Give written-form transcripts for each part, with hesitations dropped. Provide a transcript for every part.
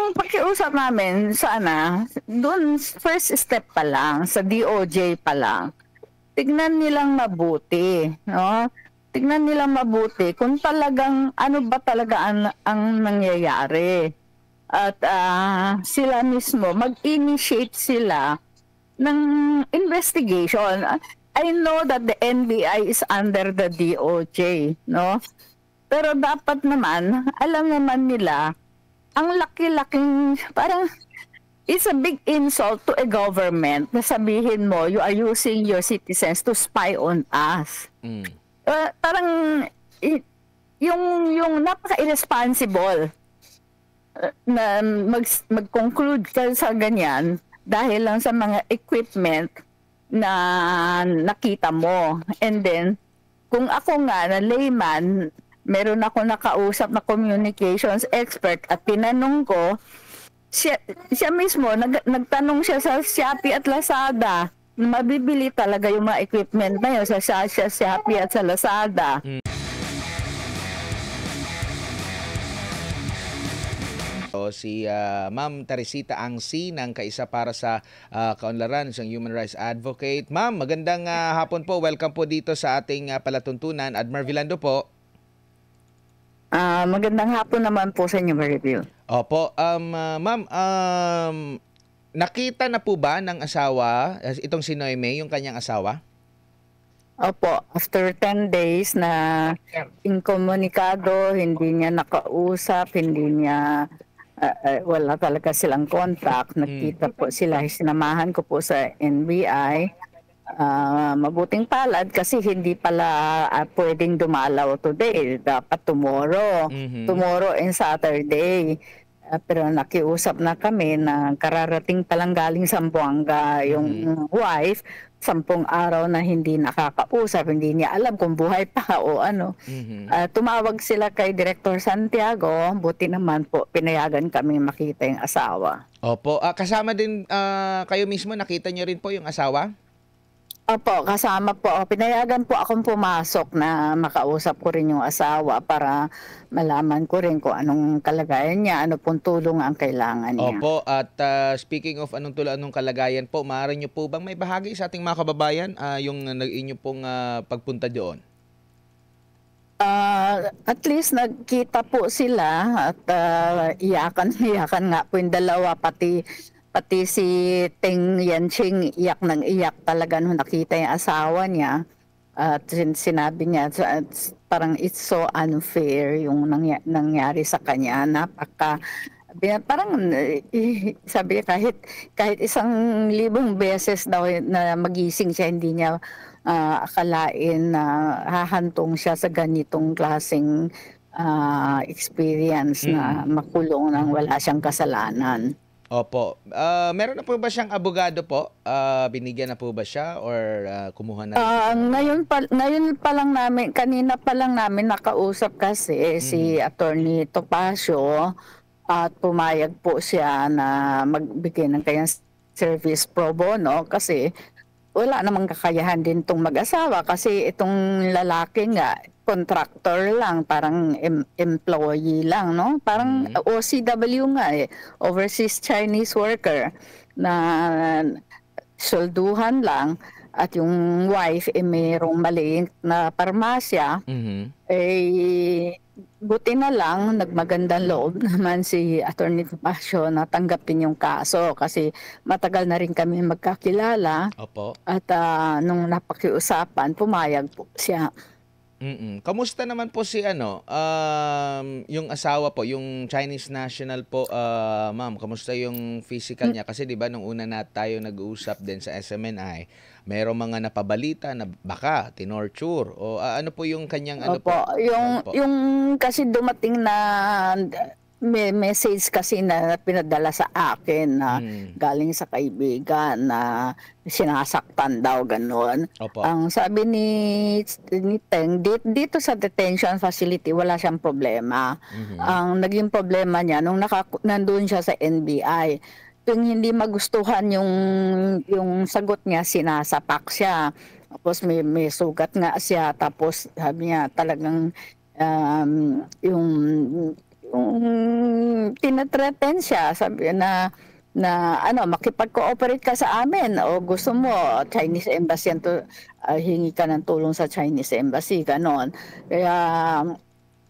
ang pakiusap namin sana, doon first step pa lang, sa DOJ pa lang, tignan nilang mabuti, no? Tignan nilang mabuti kung talagang ano ba talaga ang nangyayari. At sila mismo, mag-initiate sila ng investigation. I know that the NBI is under the DOJ, no? Pero dapat naman, alam naman nila, ang laki-laking, parang it's a big insult to a government na sabihin mo, you are using your citizens to spy on us. Parang, yung napaka-irresponsible na mag-conclude ka sa ganyan dahil lang sa mga equipment na nakita mo. And then, kung ako nga na layman, meron ako nakausap na communications expert at tinanong ko, siya mismo, nagtanong siya sa Shopee at Lazada, mabibili talaga yung mga equipment na yun sa Shopee at sa Lazada. Si Ma'am Teresita Angsi ng Kaisa para sa Kaunlaran, isang human rights advocate. Ma'am, magandang hapon po. Welcome po dito sa ating palatuntunan. Admar Vilando po. Magandang hapon naman po sa inyo, Maribel. Opo. Ma'am, nakita na po ba ng asawa, itong si Noime, yung kanyang asawa? Opo, after 10 days na inkomunikado, hindi niya nakausap, hindi niya wala talaga silang contact. Nagkita po sila, sinamahan ko po sa NBI. Mabuting palad kasi hindi pala pwedeng dumalaw today, dapat tomorrow. Tomorrow and Saturday. Pero nakiusap na kami na kararating palang galing Zamboanga yung wife, 10 araw na hindi nakakausap, hindi niya alam kung buhay pa o ano. Tumawag sila kay Director Santiago, buti naman po pinayagan kami makita yung asawa. Opo, kasama din kayo mismo, nakita niyo rin po yung asawa? Opo, kasama po. Pinayagan po akong pumasok na makausap ko rin yung asawa para malaman ko rin kung anong kalagayan niya, ano pong tulong ang kailangan niya. Opo, at speaking of anong tulong, anong kalagayan po, maaari niyo po bang may bahagi sa ating mga kababayan yung inyo pong pagpunta doon? At least nagkita po sila at iyakan nga po yung dalawa, pati si Teng Yanqing iyak ng iyak talaga nung nakita yung asawa niya. At sinabi niya, parang it's so unfair yung nangyari sa kanya. Parang sabi niya, kahit 1,000 beses daw na magising siya, hindi niya akalain na hahantong siya sa ganitong klaseng experience na makulong nang wala siyang kasalanan. Opo. Meron na po ba siyang abogado po? Binigyan na po ba siya or kumuha na? Ngayon pa lang namin, kanina pa lang namin nakausap kasi si Attorney Topacio at pumayag po siya na magbigay ng kanyang service pro bono kasi wala namang kakayahan din tong mag-asawa kasi itong lalaki nga contractor lang, parang employee lang, no? Parang OCW nga overseas Chinese worker na solduhan lang at yung wife mayroong maliit na parmasya. Buti na lang nagmagandang loob naman si Attorney Topacio na tanggapin yung kaso kasi matagal na rin kami magkakilala. Opo. At nung napakiusapan, pumayag po siya. Kamusta naman po si yung asawa po, yung Chinese national po, ma'am, kamusta yung physical niya? Kasi 'di ba nung una na tayo nag-uusap din sa SMNI, mayroong mga napabalita na baka tinorture o ano po yung kanyang Opo, yung kasi dumating na may message kasi na pinadala sa akin na galing sa kaibigan na sinasaktan daw gano'n. Ang sabi ni Teng, dito sa detention facility wala siyang problema. Ang naging problema niya nung nandun siya sa NBI, kung hindi magustuhan yung sagot niya, sinasapak siya. Tapos may sugat nga siya, tapos sabi niya talagang yung yung tinathreaten siya, sabi na ano, makipag-cooperate ka sa amin o gusto mo Chinese embassy hingi ka ng tulong sa Chinese embassy, ganon. Kaya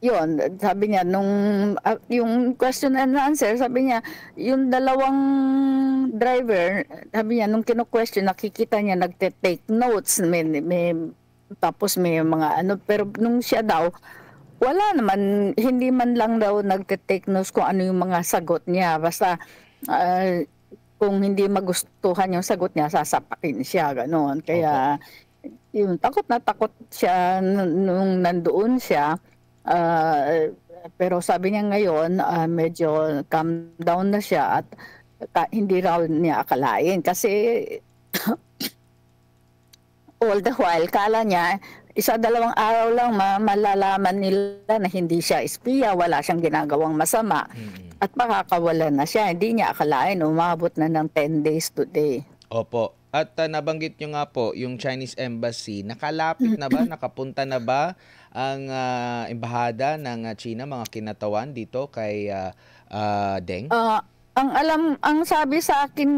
yun, sabi niya yung question and answer, sabi niya yung dalawang driver, sabi niya nung kino-question, nakikita niya nagte-take notes, tapos may mga ano, pero nung siya daw wala naman, hindi man lang daw nagte-take notes kung ano yung mga sagot niya. Basta kung hindi magustuhan yung sagot niya, sasapakin siya, gano'n. Opo. Kaya yun, takot na takot siya nung nandoon siya. Pero sabi niya ngayon, medyo calm down na siya at hindi raw niya akalain. Kasi all the while, kala niya, 1-2 araw lang malalaman nila na hindi siya espiya, wala siyang ginagawang masama. At makakawalan na siya. Hindi niya akalain, umabot na ng 10 days today. Opo. At nabanggit nyo nga po, yung Chinese Embassy, nakalapit na ba, nakapunta na ba ang embahada ng China, mga kinatawan dito kay Deng? Ang sabi sa akin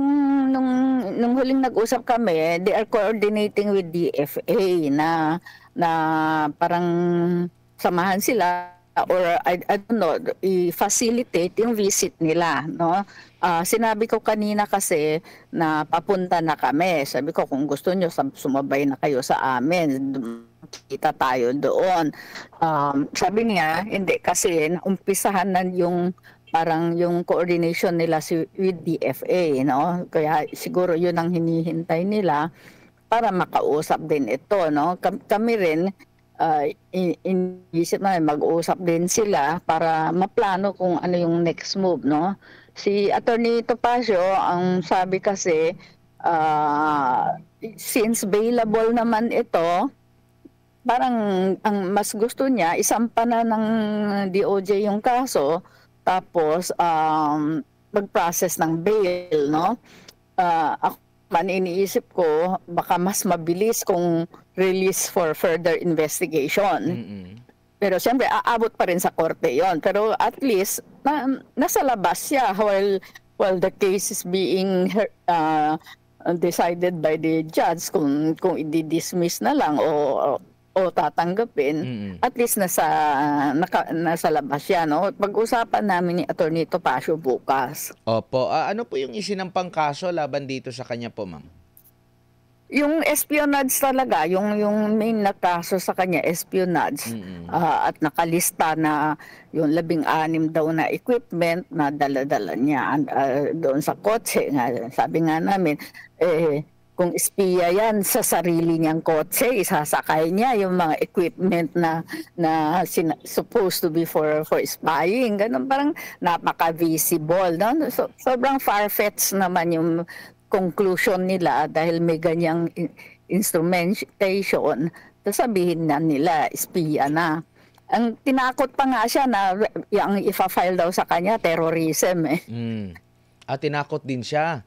nung huling nag-usap kami, they are coordinating with DFA na parang samahan sila or I don't know, i-facilitate yung visit nila, no? Sinabi ko kanina kasi na papunta na kami. Sabi ko kung gusto nyo sumabay na kayo sa amin, kita tayo doon. Sabi niya, hindi kasi umpisahan na yung parang yung coordination nila with DFA, no? Kaya siguro yun ang hinihintay nila para makausap din ito, no? Kami rin inisip na mag-uusap din sila para maplano kung ano yung next move, no? Si Attorney Topacio, ang sabi kasi since bailable naman ito, parang ang mas gusto niya isampa na ng DOJ yung kaso tapos mag-process ng bail, no? Ako man iniisip ko baka mas mabilis kung release for further investigation. Pero siyempre aabot pa rin sa korte yon. Pero at least nasa labas siya while the case is being decided by the judge kung i-dismiss na lang o tatanggapin, at least nasa labas siya, no? Pag-usapan namin ni Attorney Topacio bukas. Opo. Ano po yung isinampang kaso laban dito sa kanya po, ma'am? Yung espionage talaga, yung main na kaso sa kanya, espionage. At nakalista na yung 16 daw na equipment na dala-dala niya doon sa kotse. Sabi nga namin, kung espiya yan sa sarili niyang kotse, isasakay niya yung mga equipment na supposed to be for spying. Ganun, parang napaka-visible. No? So, sobrang far-fetched naman yung conclusion nila dahil may ganyang instrumentation. Sasabihin na nila, espiya na. Ang tinakot pa nga siya na yung ifa-file daw sa kanya, terrorism. Tinakot din siya.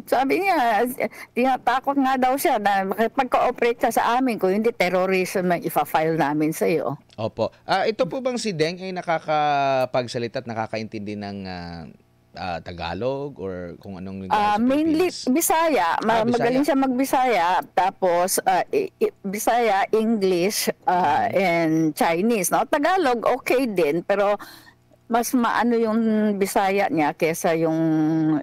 Sabi niya, tinatakot nga daw siya na makipag-cooperate ka sa amin kung hindi terrorism ang ifa-file namin sa iyo. Opo. Ito po bang si Deng ay nakakapagsalita at nakakaintindi ng Tagalog or kung anong mainly Bisaya. Magaling siya mag-Bisaya. Tapos Bisaya, English, and Chinese. No? Tagalog okay din pero mas maano yung Bisaya niya kaysa yung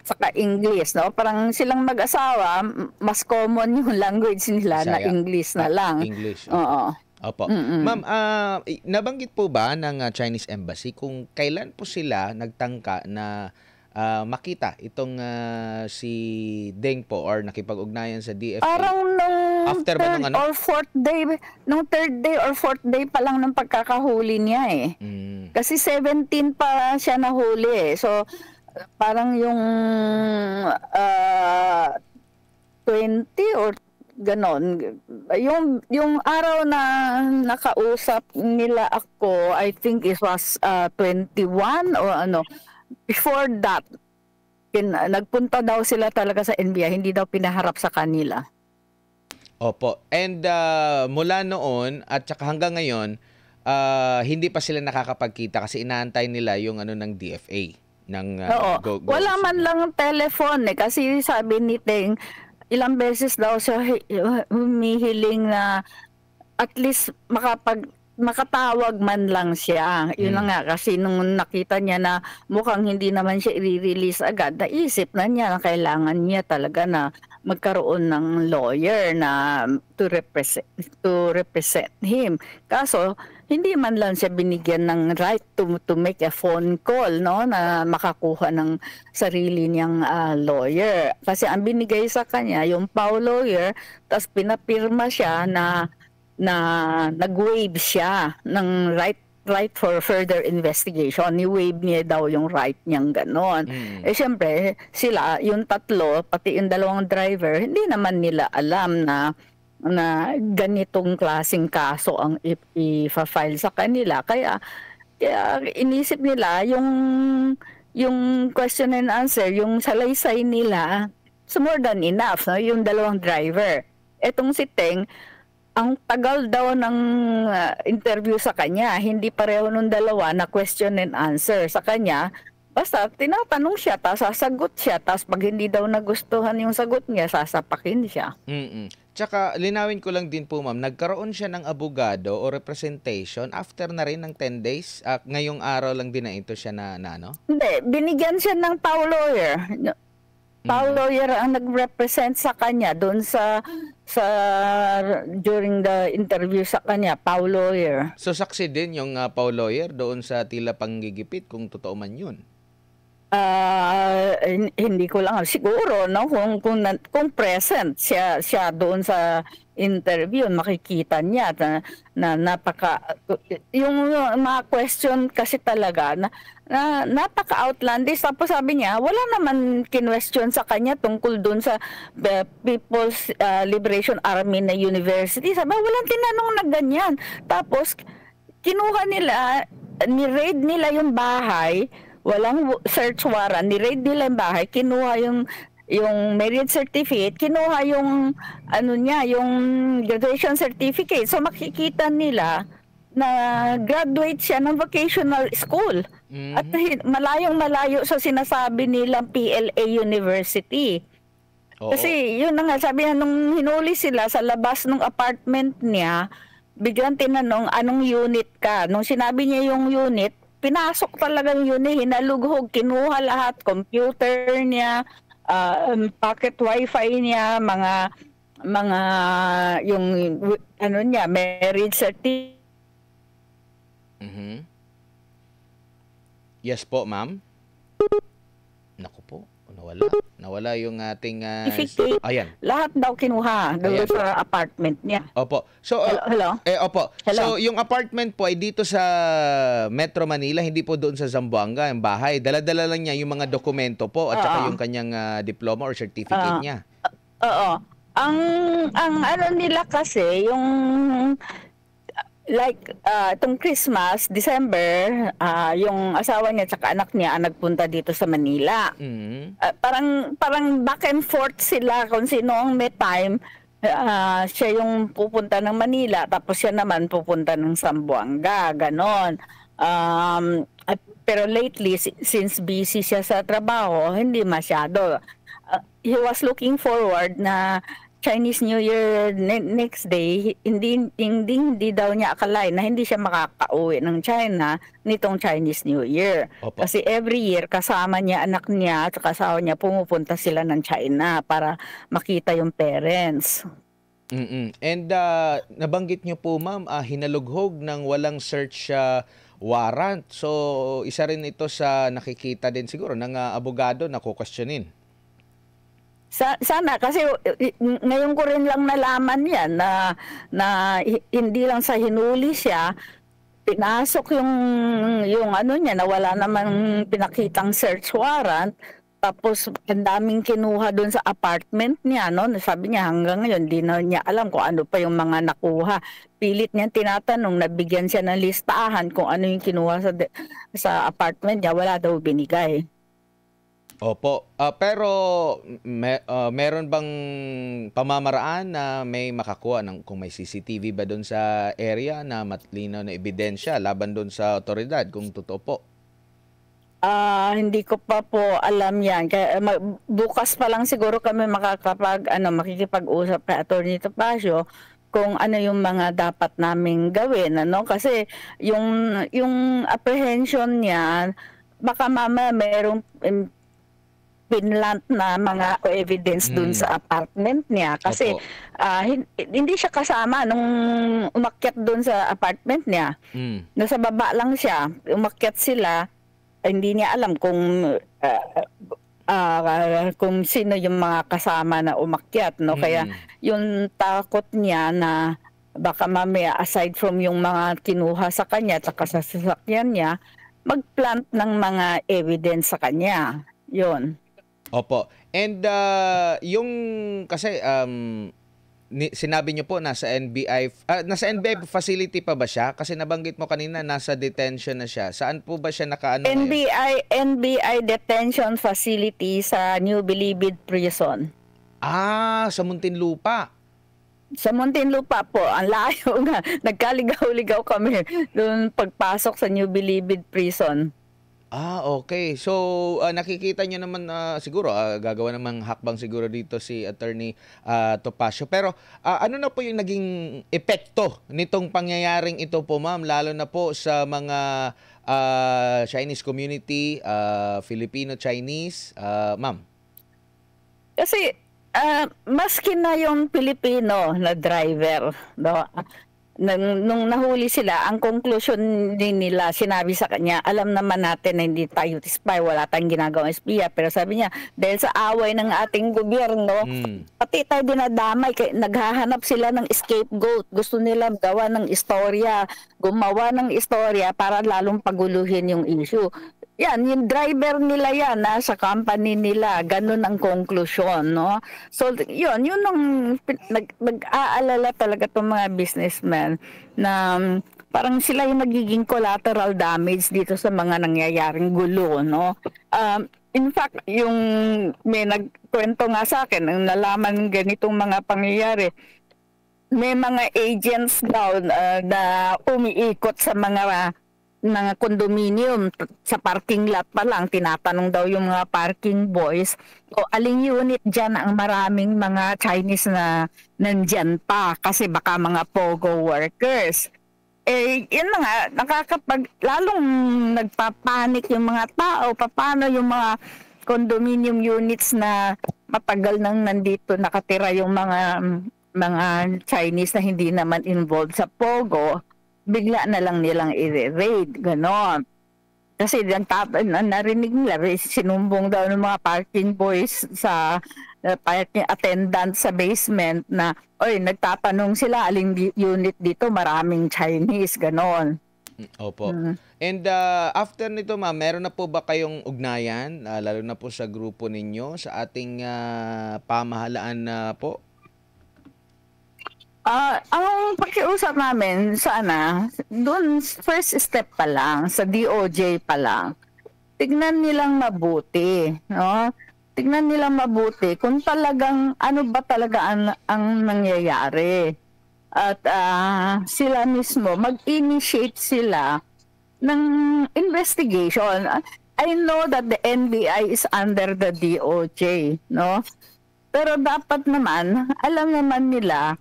saka English, no? Parang silang mag-asawa, mas common yung language nila Bisaya, na English na lang. English. Oo. Opo. Ma'am, nabanggit po ba ng Chinese Embassy kung kailan po sila nagtangka na makita itong si Deng po or nakipag-ugnayan sa DFA? Parang after ba nung or fourth day, nung third day or fourth day pa lang ng pagkakahuli niya eh. Kasi 17 pa siya nahuli eh. So parang yung 20 or ganon. Yung araw na nakausap nila ako, I think it was 21 or ano. Before that, nagpunta daw sila talaga sa NBI, hindi daw pinaharap sa kanila. Opo. And mula noon at saka hanggang ngayon, hindi pa sila nakakapagkita kasi inaantay nila yung ano ng DFA ng Oo. Wala man signal. lang telephone eh. Kasi sabi ni Teng, ilang beses daw siya humihiling na at least makatawag man lang siya. Yun na Mm. nga, kasi nung nakita niya na mukhang hindi naman siya i-release agad, naisip na niya na kailangan niya talaga na magkaroon ng lawyer na to represent him. Kaso hindi man lang siya binigyan ng right to make a phone call, no, na makakuha ng sarili niyang lawyer. Kasi ang binigay sa kanya yung Pau lawyer, tapos pinapirma siya na nag-waive siya ng right for further investigation. Ni-waive niya daw yung right niyang ganon. Mm. Eh syempre, sila, yung tatlo, pati yung dalawang driver, hindi naman nila alam na ganitong klaseng kaso ang i-file sa kanila. Kaya inisip nila yung question and answer, yung salaysay nila, so more than enough, no? Yung dalawang driver. Etong si Teng, ang tagal daw ng interview sa kanya, hindi pareho nung dalawa na question and answer sa kanya. Basta tinatanong siya, tapos sasagot siya, tapos pag hindi daw nagustuhan yung sagot niya, sasapakin siya. Mm. Tsaka linawin ko lang din po ma'am, nagkaroon siya ng abogado o representation after na rin ng 10 days. Ngayong araw lang din na ito siya na ano? Hindi, binigyan siya ng Pau lawyer. Pau lawyer ang nag-represent sa kanya doon sa during the interview sa kanya, Pau lawyer. So saksi din yung Pau lawyer doon sa tila panggigipit kung totoo man yun. Hindi ko lang siguro, no, kung present siya doon sa interview, makikita niya na napaka yung mga question kasi talaga na napaka-outlandish. Tapos sabi niya, wala naman kinwestiyon sa kanya tungkol doon sa People's Liberation Army na university. Sabi, walang tinanong na ganyan. Tapos kinuha nila, ni-raid nila yung bahay, walang search warrant, ni-raid nila yung bahay, kinuha yung marriage certificate, kinuha yung yung graduation certificate. So makikita nila na graduate siya ng vocational school. Mhm. At malayong-malayo sa sinasabi nilang PLA University. Oo. Kasi yun na nga, sabi niya, nung hinuli sila sa labas ng apartment niya, biglang tinanong, anong unit ka? Nung sinabi niya yung unit, pinasok talaga yung unit, hinalughog, kinuha lahat, computer niya, pocket wifi niya, mga yung niya, marriage certificate. Mhm. Yes po, ma'am. Naku po, nawala yung ating ayan. Lahat daw kinuha doon Ayan. sa apartment niya. Opo. So Hello? opo. So Hello? yung apartment po ay dito sa Metro Manila, hindi po doon sa Zamboanga, yung bahay. Dala-dala lang niya yung mga dokumento po at saka yung kanyang diploma or certificate niya. Oo. Ang nila kasi yung like itong Christmas, December, yung asawa niya at anak niya ang nagpunta dito sa Manila. Mhm. Parang back and forth sila kung sino ang may time. Siya yung pupunta ng Manila, tapos siya naman pupunta ng Zamboanga, ganon. Pero lately, since busy siya sa trabaho, hindi masyado. He was looking forward na Chinese New Year next day, hindi daw niya akalain na hindi siya makakauwi ng China nitong Chinese New Year. Opo. Kasi every year kasama niya, anak niya at asawa niya, pumupunta sila ng China para makita yung parents. Mm-mm. And nabanggit niyo po ma'am, hinalughog ng walang search warrant. So isa rin ito sa nakikita din siguro ng abogado na kukwestiyonin. Sana kasi ngayon ko rin lang nalaman yan na hindi lang sa hinuli siya, pinasok yung niya na wala namang pinakitang search warrant, tapos ang daming kinuha doon sa apartment niya, no? Sabi niya hanggang ngayon di na niya alam kung ano pa yung mga nakuha. Pilit niya tinatanong, nabigyan siya ng listahan kung ano yung kinuha sa apartment niya, wala daw binigay. Opo. Pero meron bang pamamaraan na may makakuha ng kung may CCTV ba do'n sa area na matlinaw na ebidensya laban do'n sa otoridad kung totoo po? Hindi ko pa po alam 'yan kaya bukas pa lang siguro kami makikipag-usap kay Attorney Topacio kung ano yung mga dapat naming gawin ano, kasi yung apprehension niya baka mamaya merong pinlant na mga evidence dun Hmm, sa apartment niya kasi, opo. hindi siya kasama nung umakyat dun sa apartment niya. Hmm, Nasa baba lang siya, umakyat sila, hindi niya alam kung sino yung mga kasama na umakyat 'no, kaya mm. yung takot niya na baka mamaya aside from yung mga kinuha sa kanya tsaka sa sasakyan niya, mag-plant ng mga evidence sa kanya, yun. Opo. And, yung kasi, sinabi niyo po nasa NBI facility pa ba siya? Kasi nabanggit mo kanina nasa detention na siya. Saan po ba siya nakaano ngayon? NBI detention facility sa New Bilibid Prison. Sa Muntinlupa. Sa Muntinlupa po, ang layo nga. Nagkaligaw-ligaw kami doon pagpasok sa New Bilibid Prison. Okay. So, nakikita niyo naman na siguro, gagawa namang hakbang siguro dito si Attorney, Topacio. Pero, ano na po yung naging epekto nitong pangyayaring ito po, ma'am, lalo na po sa mga Chinese community, Filipino-Chinese, ma'am? Kasi maski na yung Pilipino na driver, no? Nung nahuli sila, ang conclusion din nila, sinabi sa kanya, alam naman natin na hindi tayo spy, wala tayong ginagawang espiya. Pero sabi niya, dahil sa away ng ating gobyerno, Hmm, pati tayo dinadamay, naghahanap sila ng scapegoat. Gusto nila gawa ng istorya, gumawa ng istorya para lalong paguluhin yung issue. Yan, yung driver nila yan, sa company nila, ganun ang konklusyon, no? So, yun ang nag-aalala talaga itong mga businessmen na parang sila yung nagiging collateral damage dito sa mga nangyayaring gulo, no? In fact, yung may nagkwento nga sa akin, nang nalaman ganitong mga pangyayari, may mga agents daw na umiikot sa mga condominium sa parking lot pa lang, tinatanong daw yung mga parking boys o aling unit dyan ang maraming mga Chinese na nandyan pa kasi baka mga pogo workers. Yun na nga, lalong nagpapanik yung mga tao, paano yung mga condominium units na matagal nang nandito nakatira yung mga Chinese na hindi naman involved sa pogo, bigla na lang nilang i-raid, gano'n. Kasi narinig nila, sinumbong daw ng mga parking boys sa parking attendant sa basement na, oy, nagtatanong sila, aling unit dito, maraming Chinese, gano'n. opo. Mm. And, after nito, ma'am, meron na po ba kayong ugnayan, lalo na po sa grupo ninyo, sa ating, pamahalaan na po? Ang pakiusap namin sana, doon first step pa lang, sa DOJ pa lang, tignan nilang mabuti, no? Tignan nilang mabuti kung talagang ano ba talaga ang nangyayari. At sila mismo, mag-initiate sila ng investigation. I know that the NBI is under the DOJ, no? Pero dapat naman, alam naman nila,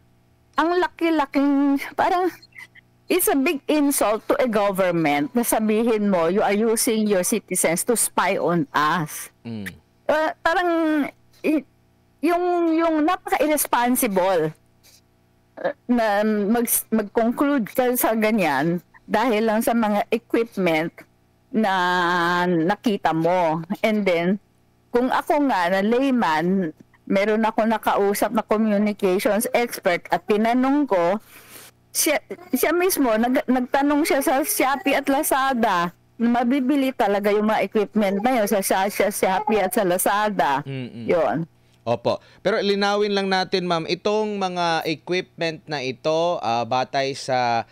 ang laki-laking, parang, it's a big insult to a government na sabihin mo, you are using your citizens to spy on us. Hmm, Parang, yung napaka-irresponsible na mag-conclude ka sa ganyan dahil lang sa mga equipment na nakita mo. And then, kung ako nga na layman, meron ako nakausap na communications expert at tinanong ko, siya mismo, nagtanong siya sa Shopee at Lazada, mabibili talaga yung mga equipment na yun sa Shopee at sa Lazada. mm. Yun. Opo. Pero linawin lang natin, ma'am, itong mga equipment na ito, batay sa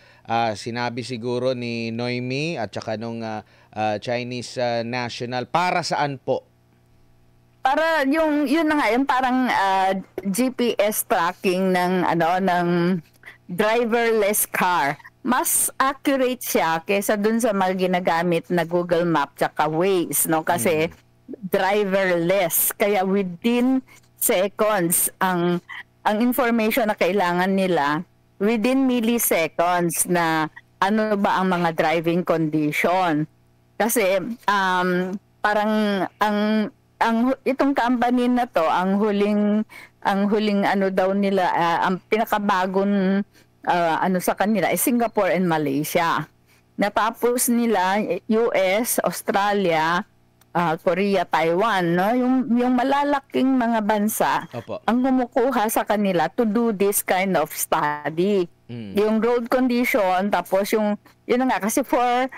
sinabi siguro ni Noemi at saka nung Chinese national, para saan po? para yung yun na nga yung parang GPS tracking ng ng driverless car. Mas accurate siya kaysa dun sa mga ginagamit na Google Map tsaka Waze, no? Kasi driverless, kaya within seconds ang information na kailangan nila, within milliseconds, na ano ba ang mga driving condition. Kasi parang itong company na to, ang huling ano daw nila, ang pinakabagong sa kanila ay Singapore and Malaysia. Natapos nila US, Australia, Korea, Taiwan, no? Yung malalaking mga bansa Opo. ang kumukuha sa kanila to do this kind of study. Yung road condition, tapos yun na nga, kasi for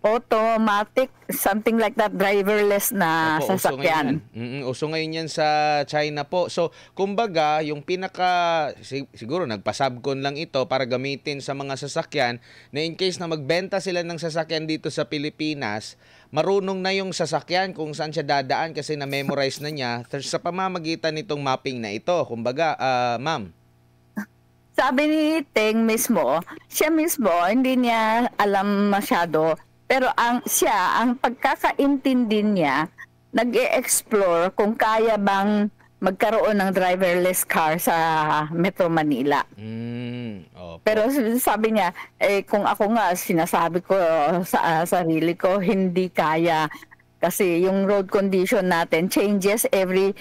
automatic, something like that, driverless na Opo, sasakyan. Uso ngayon yan sa China po. So, kumbaga, yung siguro nagpasabkon lang ito para gamitin sa mga sasakyan na in case na magbenta sila ng sasakyan dito sa Pilipinas, marunong na yung sasakyan kung saan siya dadaan kasi na-memorize na niya sa pamamagitan nitong mapping na ito. Kumbaga, ma'am. Sabi ni Teng mismo, siya mismo, hindi niya alam masyado. Pero ang pagkakaintindi niya, nag-e-explore kung kaya bang magkaroon ng driverless car sa Metro Manila. Opo. Pero sabi niya, kung ako nga, sinasabi ko sa sarili ko, hindi kaya. Kasi yung road condition natin changes every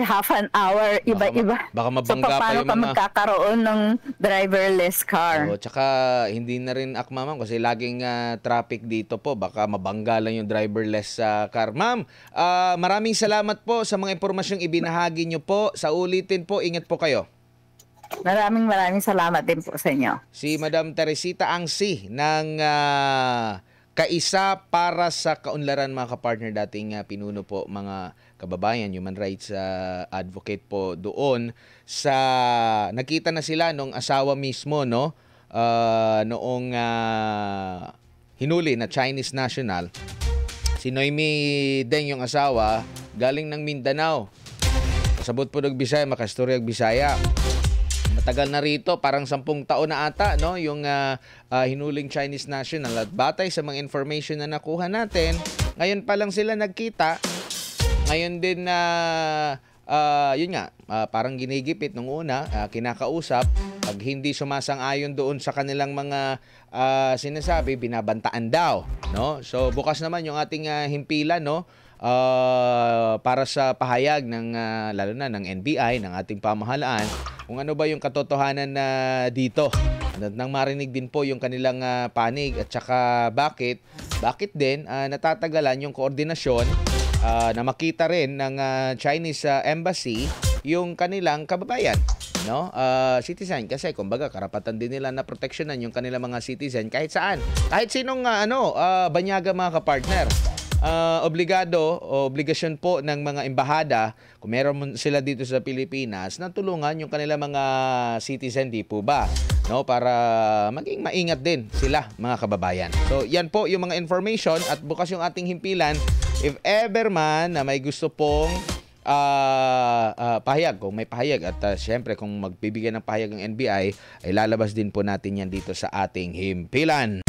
half an hour, iba-iba. Baka mabangga so, pa paano yung ka mga magkakaroon ng driverless car? Tsaka hindi na rin akma, ma'am, kasi laging traffic dito po. Baka mabangga lang yung driverless car. Ma'am, maraming salamat po sa mga impormasyong ibinahagi nyo po. Sa ulitin po, ingat po kayo. Maraming salamat din po sa inyo. Si Madam Teresita Angsi ng Kaisa para sa Kaunlaran, mga kapartner, dating pinuno po, mga kababayan, human rights advocate po doon sa nakita na sila nung asawa mismo, no, noong hinuli na Chinese national. Si Noemi Deng, yung asawa, galing ng Mindanao. Pasabot po ng Bisaya, makastorya ng Bisaya. Matagal na rito, parang 10 taon na ata, no, yung hinuling Chinese national. At batay sa mga information na nakuha natin, ngayon pa lang sila nagkita. Ngayon din na yun nga, parang ginigipit nung una, kinakausap. Pag hindi sumasang-ayon doon sa kanilang mga sinasabi, binabantaan daw, no? So bukas naman yung ating himpilan, no, para sa pahayag ng lalo na ng NBI, ng ating pamahalaan, kung ano ba yung katotohanan na dito. Nang marinig din po yung kanilang panig at saka bakit din natatagalan yung koordinasyon na makita rin ng Chinese Embassy yung kanilang kababayan, no? Citizen, kasi kumbaga karapatan din nila na proteksyonan yung kanilang mga citizen kahit saan. Kahit sinong banyaga, mga kapartner. Obligasyon po ng mga embahada, kung meron sila dito sa Pilipinas, na tulungan yung kanilang mga citizen, di po ba? No, para maging maingat din sila, mga kababayan. So, yan po yung mga information at bukas yung ating himpilan. If ever man na may gusto pong pahayag, kung may pahayag, at syempre kung magbibigyan ng pahayag ng NBI, ay lalabas din po natin yan dito sa ating himpilan.